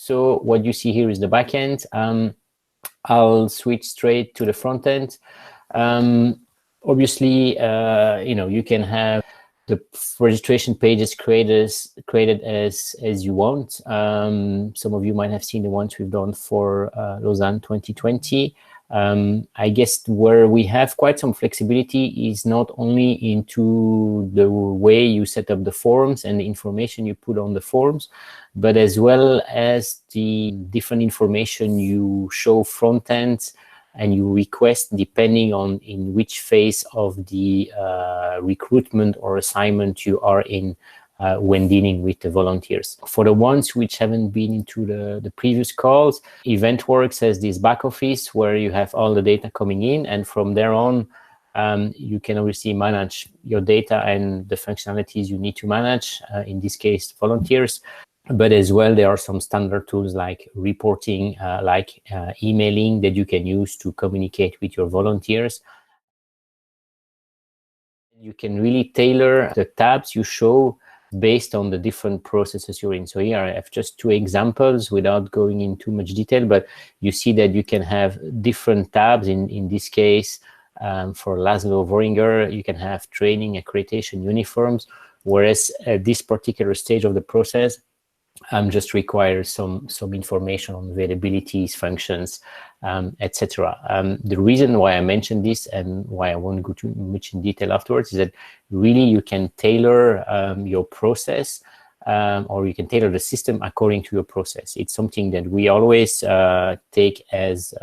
So what you see here is the backend. I'll switch straight to the front end. Obviously, you can have the registration pages created as you want. Some of you might have seen the ones we've done for Lausanne 2020. I guess where we have quite some flexibility is not only into the way you set up the forms and the information you put on the forms, but as well as the different information you show front end and you request depending on in which phase of the recruitment or assignment you are in when dealing with the volunteers. For the ones which haven't been into the previous calls, EventWorks has this back office where you have all the data coming in, and from there on, you can obviously manage your data and the functionalities you need to manage, in this case, volunteers. But as well, there are some standard tools like reporting, emailing that you can use to communicate with your volunteers. You can really tailor the tabs you show based on the different processes you're in. So here I have just two examples without going into too much detail, but you see that you can have different tabs. In this case, for Laszlo Voringer, you can have training, accreditation, uniforms, whereas at this particular stage of the process, just requires some information on availabilities, functions, etc. The reason why I mentioned this and why I won't go too much in detail afterwards is that really you can tailor your process or you can tailor the system according to your process. It's something that we always take as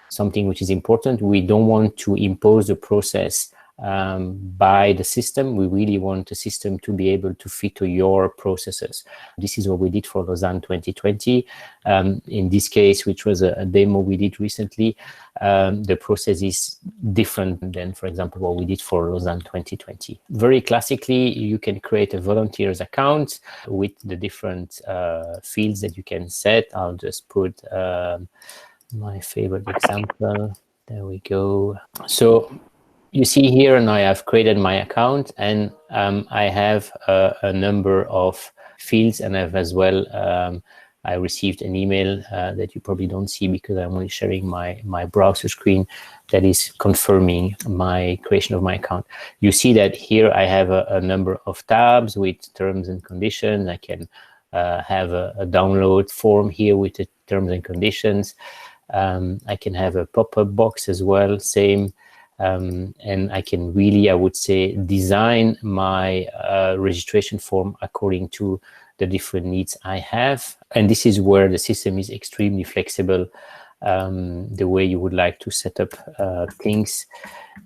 something which is important. We don't want to impose the process by the system. We really want the system to be able to fit to your processes. This is what we did for Lausanne 2020. In this case, which was a demo we did recently, the process is different than, for example, what we did for Lausanne 2020. Very classically, you can create a volunteers account with the different fields that you can set. I'll just put my favorite example. There we go. So you see here, and I have created my account, and I have a number of fields, and I've as well, I received an email that you probably don't see because I'm only sharing my browser screen that is confirming my creation of my account. You see that here I have a number of tabs with terms and conditions. I can have a download form here with the terms and conditions. I can have a pop-up box as well, same. And I can really, I would say, design my registration form according to the different needs I have. And this is where the system is extremely flexible, the way you would like to set up things.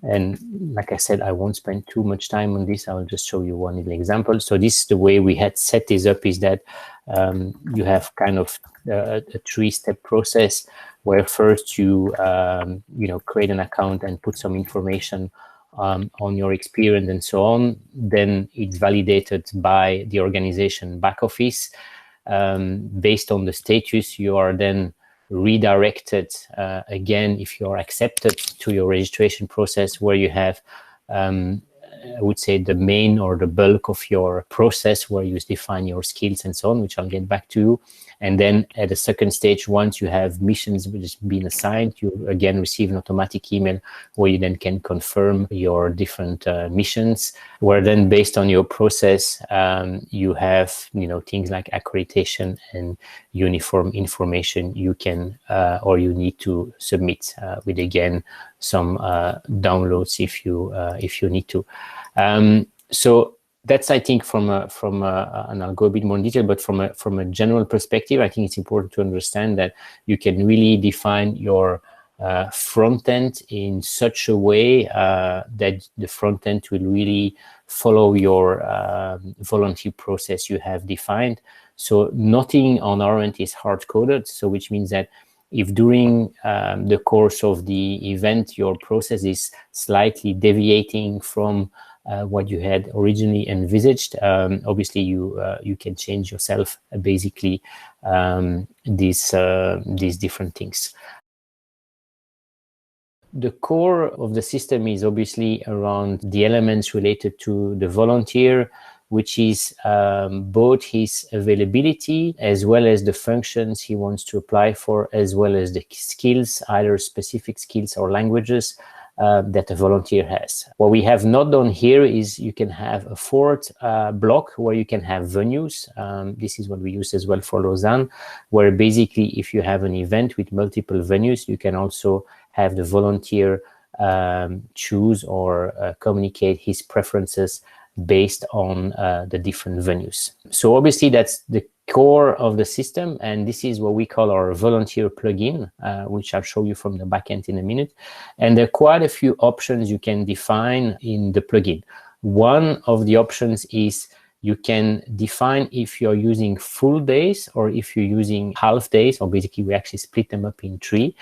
And like I said, I won't spend too much time on this. I'll just show you one little example. So this is the way we had set this up, is that you have kind of a three-step process where first you create an account and put some information on your experience and so on. Then it's validated by the organization back office. Based on the status, you are then redirected again, if you are accepted, to your registration process, where you have I would say the main or the bulk of your process, where you define your skills and so on, which I'll get back to. And then at the second stage, once you have missions which has been assigned, you again receive an automatic email where you then can confirm your different missions, where then based on your process, you have things like accreditation and uniform information you can or you need to submit with again some downloads if you need to. So that's, I think, from and I'll go a bit more in detail, but from a general perspective, I think it's important to understand that you can really define your front end in such a way that the front end will really follow your volunteer process you have defined. So nothing on our end is hard coded. So which means that if during the course of the event your process is slightly deviating from what you had originally envisaged, obviously you can change yourself basically these different things. The core of the system is obviously around the elements related to the volunteer, which is both his availability as well as the functions he wants to apply for, as well as the skills, either specific skills or languages that a volunteer has. What we have not done here is you can have a fourth block where you can have venues. This is what we use as well for Lausanne, where basically if you have an event with multiple venues, you can also have the volunteer choose or communicate his preferences based on the different venues. So obviously that's the core of the system, and this is what we call our volunteer plugin, which I'll show you from the backend in a minute. And there are quite a few options you can define in the plugin. One of the options is you can define if you're using full days or if you're using half days, or basically we actually split them up in 3.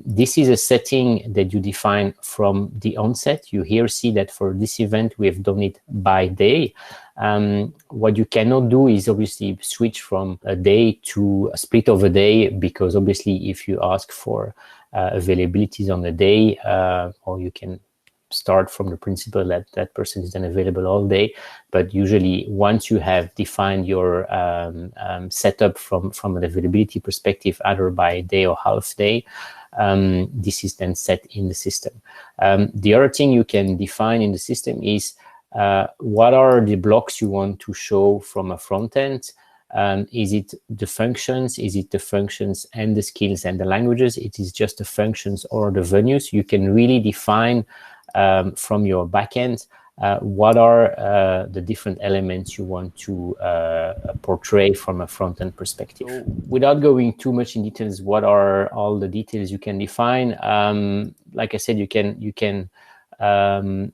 This is a setting that you define from the onset. You here see that for this event, we have done it by day. What you cannot do is obviously switch from a day to a split of a day, because obviously if you ask for availabilities on the day, or you can start from the principle that that person is then available all day. But usually once you have defined your setup from an availability perspective, either by day or half day, this is then set in the system. The other thing you can define in the system is what are the blocks you want to show from a front end. Is it the functions? Is it the functions and the skills and the languages? It is just the functions or the venues. You can really define from your backend what are the different elements you want to portray from a front-end perspective. So, without going too much in details, what are all the details you can define? Like I said, you can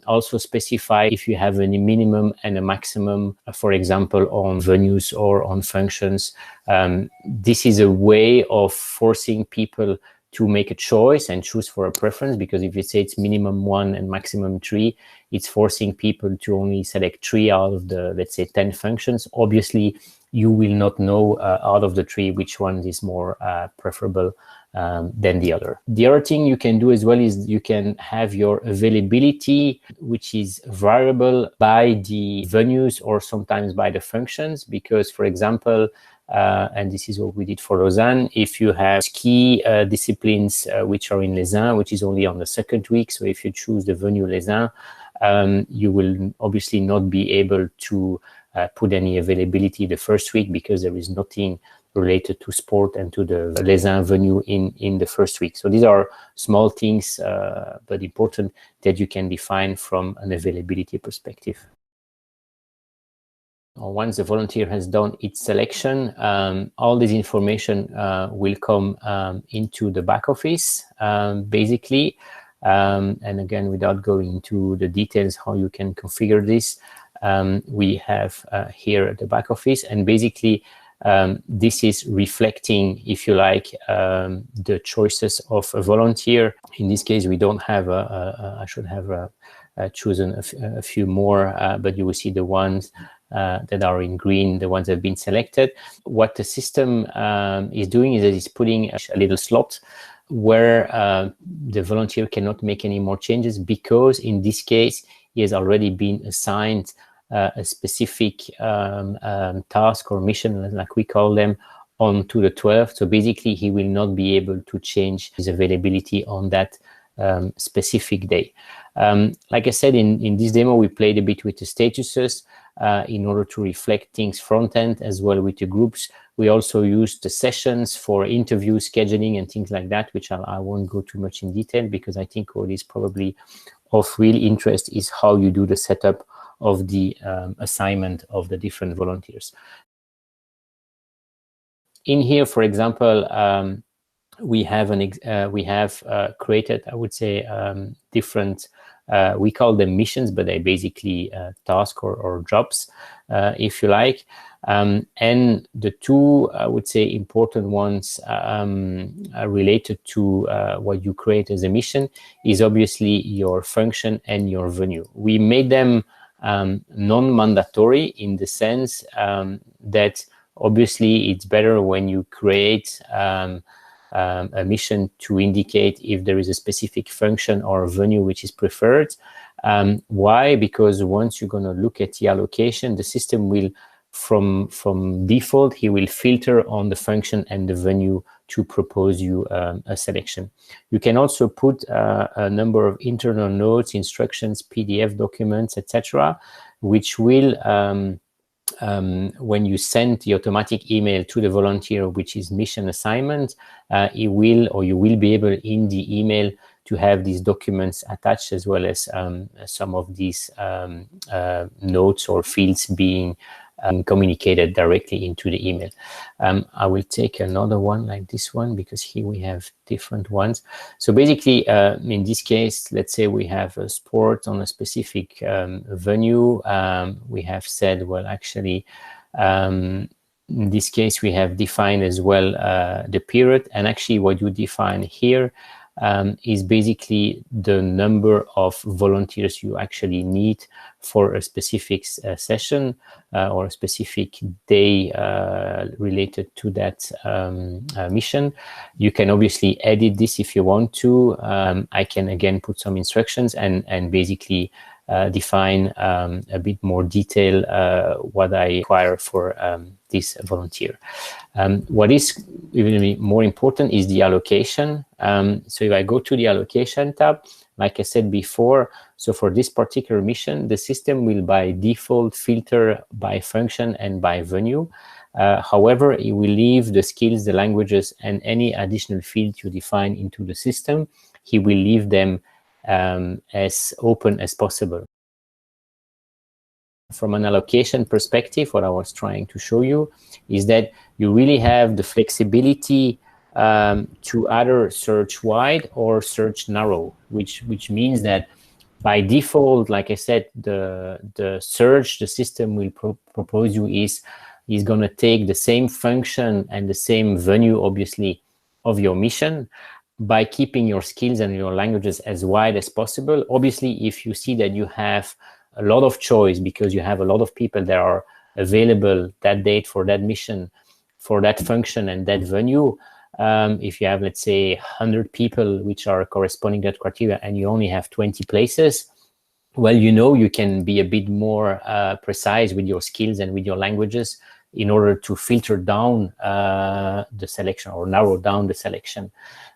also specify if you have a minimum and a maximum, for example, on venues or on functions. This is a way of forcing people to make a choice and choose for a preference, because if you say it's minimum 1 and maximum 3, it's forcing people to only select 3 out of the, let's say, 10 functions. Obviously, you will not know out of the 3 which one is more preferable than the other. The other thing you can do as well is you can have your availability, which is variable by the venues or sometimes by the functions, because, for example, and this is what we did for Lausanne, if you have ski disciplines which are in Lausanne, which is only on the 2nd week, so if you choose the venue Lausanne, you will obviously not be able to put any availability the 1st week, because there is nothing related to sport and to the Lausanne venue in the 1st week. So these are small things, but important, that you can define from an availability perspective. Once the volunteer has done its selection, all this information will come into the back office, basically. And again, without going into the details how you can configure this, we have here the back office, and basically this is reflecting, if you like, the choices of a volunteer. In this case, we don't have I should have chosen a few more, but you will see the ones that are in green, the ones that have been selected. What the system is doing is that it's putting a little slot where the volunteer cannot make any more changes, because in this case, he has already been assigned a specific task or mission, like we call them, on to the 12th. So basically, he will not be able to change his availability on that specific day. Like I said, in this demo, we played a bit with the statuses in order to reflect things front end as well with the groups. We also used the sessions for interview scheduling and things like that, which I won't go too much in detail, because I think what is probably of real interest is how you do the setup of the assignment of the different volunteers. In here, for example, we have created, I would say, different, we call them missions, but they're basically tasks or jobs, if you like. And the two, I would say, important ones related to what you create as a mission is obviously your function and your venue. We made them non-mandatory in the sense that obviously it's better when you create a mission to indicate if there is a specific function or venue which is preferred. Why? Because once you're going to look at the allocation, the system will, from default, he will filter on the function and the venue to propose you a selection. You can also put a number of internal notes, instructions, PDF documents, etc., which will, when you send the automatic email to the volunteer, which is mission assignment, it will, or you will be able in the email to have these documents attached, as well as some of these notes or fields being communicated directly into the email. I will take another one like this one, because here we have different ones. So basically, in this case, let's say we have a sport on a specific venue. We have said, well, actually, in this case, we have defined as well the period. And actually what you define here is basically the number of volunteers you actually need for a specific session or a specific day related to that mission. You can obviously edit this if you want to. I can again put some instructions and basically define a bit more detail what I require for this volunteer. What is even more important is the allocation. So if I go to the allocation tab, like I said before, so for this particular mission, the system will by default filter by function and by venue. However, it will leave the skills, the languages, and any additional fields you define into the system. He will leave them as open as possible. From an allocation perspective, what I was trying to show you is that you really have the flexibility to either search wide or search narrow, which means that by default, like I said, the search the system will propose you is going to take the same function and the same venue, obviously, of your mission, by keeping your skills and your languages as wide as possible. Obviously, if you see that you have a lot of choice because you have a lot of people that are available that date for that mission, for that function and that venue, if you have, let's say, 100 people which are corresponding to that criteria and you only have 20 places, well, you can be a bit more precise with your skills and with your languages in order to filter down the selection or narrow down the selection.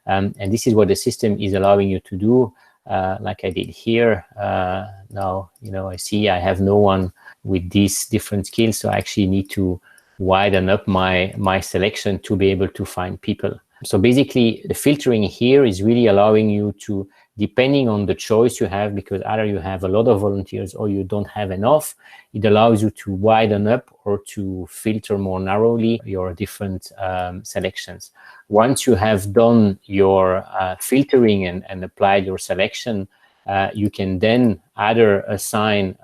And this is what the system is allowing you to do, like I did here. Now, I see I have no one with these different skills, so I actually need to widen up my selection to be able to find people. So basically, the filtering here is really allowing you to, depending on the choice you have, because either you have a lot of volunteers or you don't have enough, it allows you to widen up or to filter more narrowly your different selections. Once you have done your filtering and applied your selection, you can then either assign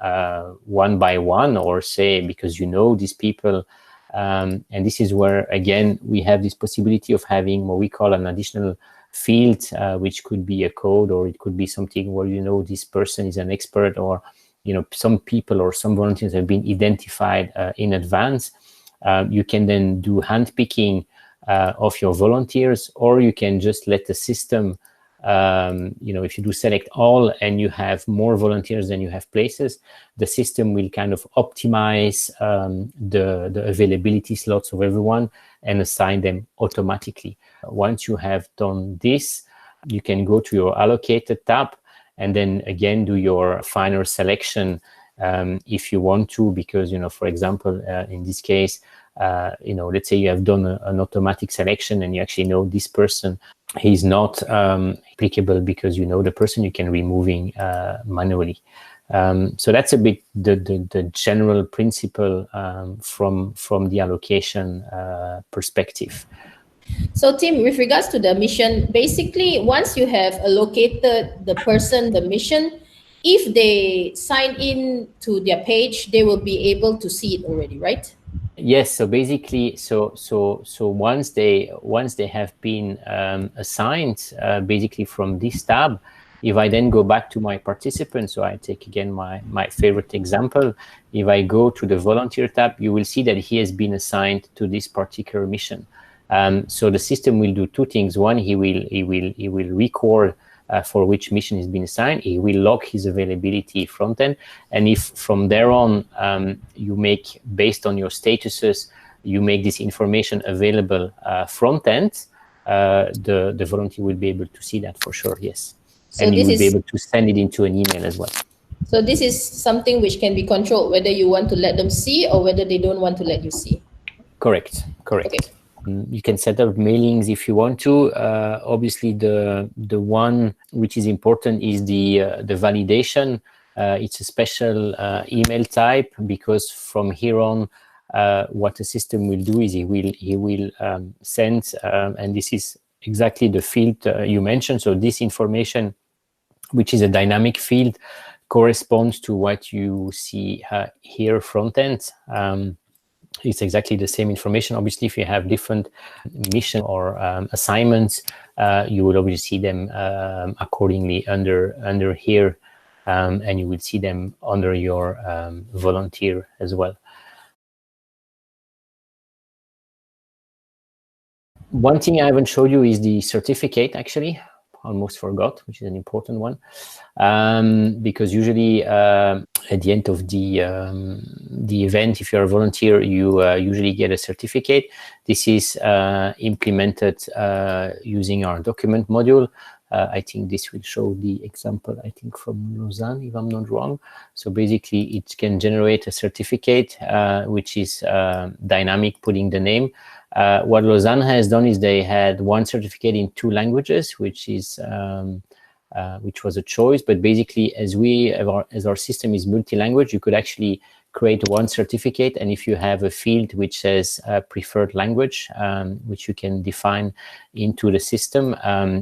one by one, or say, because these people, and this is where, again, we have this possibility of having what we call an additional field, which could be a code, or it could be something where this person is an expert, or some people or some volunteers have been identified in advance. You can then do handpicking of your volunteers, or you can just let the system, if you do select all and you have more volunteers than you have places, the system will kind of optimize the availability slots of everyone and assign them automatically. Once you have done this, you can go to your allocated tab and then again do your final selection if you want to, because, for example, in this case, let's say you have done an automatic selection and you actually know this person, he's not applicable because the person, you can removing manually. So that's a bit the general principle from the allocation perspective. So Tim, with regards to the mission, basically once you have allocated the person the mission, if they sign in to their page, they will be able to see it already, right? Yes. So basically, so once they have been assigned, basically from this tab, if I then go back to my participants, so I take again my favorite example, if I go to the volunteer tab, you will see that he has been assigned to this particular mission. So the system will do two things. One, he will record for which mission is being assigned, he will log his availability front end. And if from there on you make, based on your statuses, you make this information available front end, the volunteer will be able to see that for sure, yes. So and you will be able to send it into an email as well. So this is something which can be controlled, whether you want to let them see or whether they don't want to let you see. Correct, correct. Okay. You can set up mailings if you want to. Obviously, the one which is important is the validation. It's a special email type, because from here on, what the system will do is he will send, and this is exactly the field you mentioned. So this information, which is a dynamic field, corresponds to what you see here front end. It's exactly the same information. Obviously, if you have different mission or assignments, you will obviously see them accordingly under here, and you will see them under your volunteer as well. One thing I haven't showed you is the certificate, actually. Almost forgot, which is an important one, because usually at the end of the event, if you're a volunteer, you usually get a certificate. This is implemented using our document module. I think this will show the example, I think, from Lausanne, if I'm not wrong. So basically, it can generate a certificate, which is dynamic, putting the name. What Lausanne has done is they had one certificate in 2 languages, which was a choice. But basically, as our system is multi-language, you could actually create one certificate. And if you have a field which says preferred language, which you can define into the system,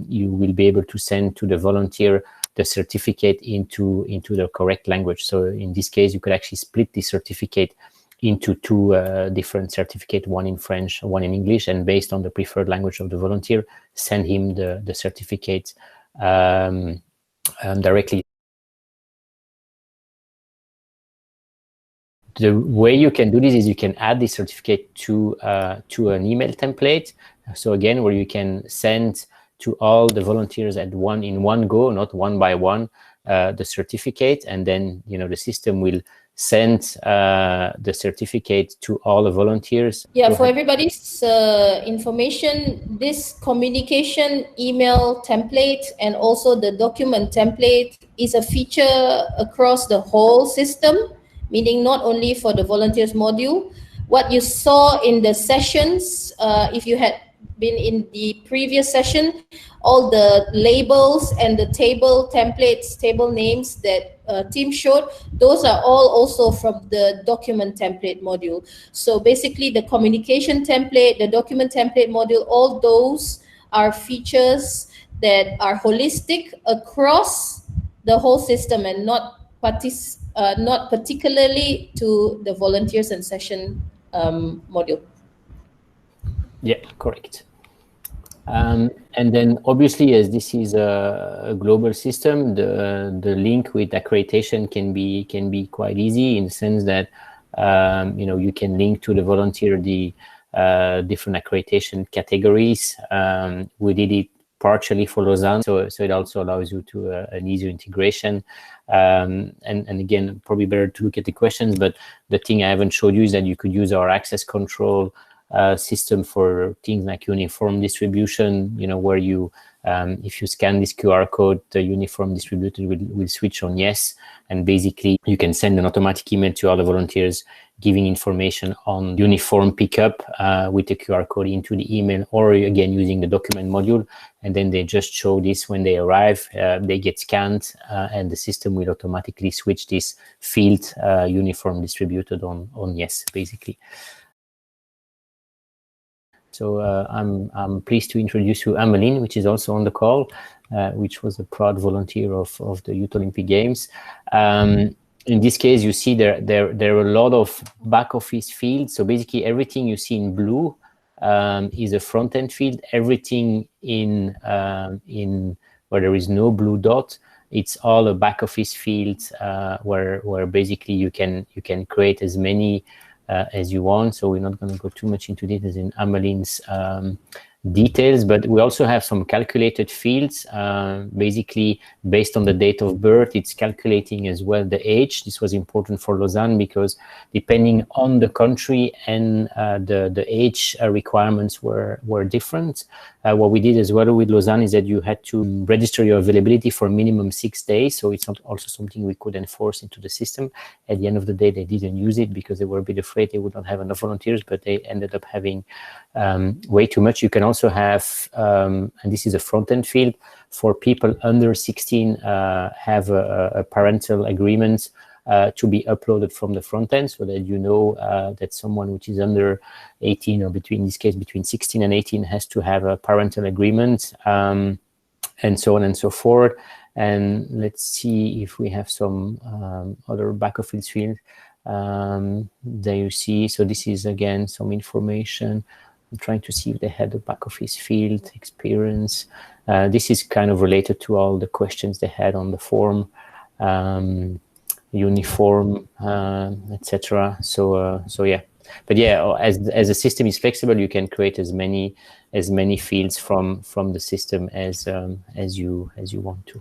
you will be able to send to the volunteer the certificate into the correct language. So in this case, you could actually split the certificate into 2 different certificates, one in French, one in English, and based on the preferred language of the volunteer, send him the certificate directly. The way you can do this is you can add the certificate to an email template. So again, where you can send to all the volunteers in one go, not one by one, the certificate, and then the system will send the certificate to all the volunteers. Yeah, for everybody's information, this communication email template and also the document template is a feature across the whole system, meaning not only for the volunteers module. What you saw in the sessions, if you had been in the previous session, all the labels and the table templates, table names that Tim showed, those are all also from the document template module. So basically the communication template, the document template module, all those are features that are holistic across the whole system and not particularly to the volunteers and session module. Yeah, correct. And then obviously, as this is a global system, the link with accreditation can be quite easy, in the sense that you can link to the volunteer the different accreditation categories. We did it partially for Lausanne, so it also allows you to an easier integration. And again, probably better to look at the questions, but the thing I haven't showed you is that you could use our access control system for things like uniform distribution, where you, if you scan this QR code, the uniform distributed will switch on yes. And basically, you can send an automatic email to all the volunteers giving information on uniform pickup with the QR code into the email, or again, using the document module. And then they just show this when they arrive, they get scanned, and the system will automatically switch this field uniform distributed on yes, basically. So I'm pleased to introduce you Ameline, which is also on the call, which was a proud volunteer of the Youth Olympic Games. In this case, you see there are a lot of back office fields. So basically, everything you see in blue is a front end field. Everything in where there is no blue dot, it's all a back office field where basically you can create as many as you want. So we're not going to go too much into details in Ameline's details, but we also have some calculated fields. Basically, based on the date of birth, it's calculating as well the age. This was important for Lausanne because depending on the country and the age requirements were different. What we did as well with Lausanne is that you had to register your availability for minimum 6 days. So it's not also something we could enforce into the system. At the end of the day, they didn't use it because they were a bit afraid they would not have enough volunteers, but they ended up having way too much. You can also have, and this is a front-end field, for people under 16 have a parental agreement to be uploaded from the front end, so that you know that someone which is under 18, or between, in this case, between 16 and 18, has to have a parental agreement, and so on and so forth. And let's see if we have some other back office fields. There you see, so this is again some information. I'm trying to see if they had a back office field, experience. This is kind of related to all the questions they had on the form, uniform, etc. So yeah, but yeah, as the system is flexible, you can create as many fields from the system as you want to.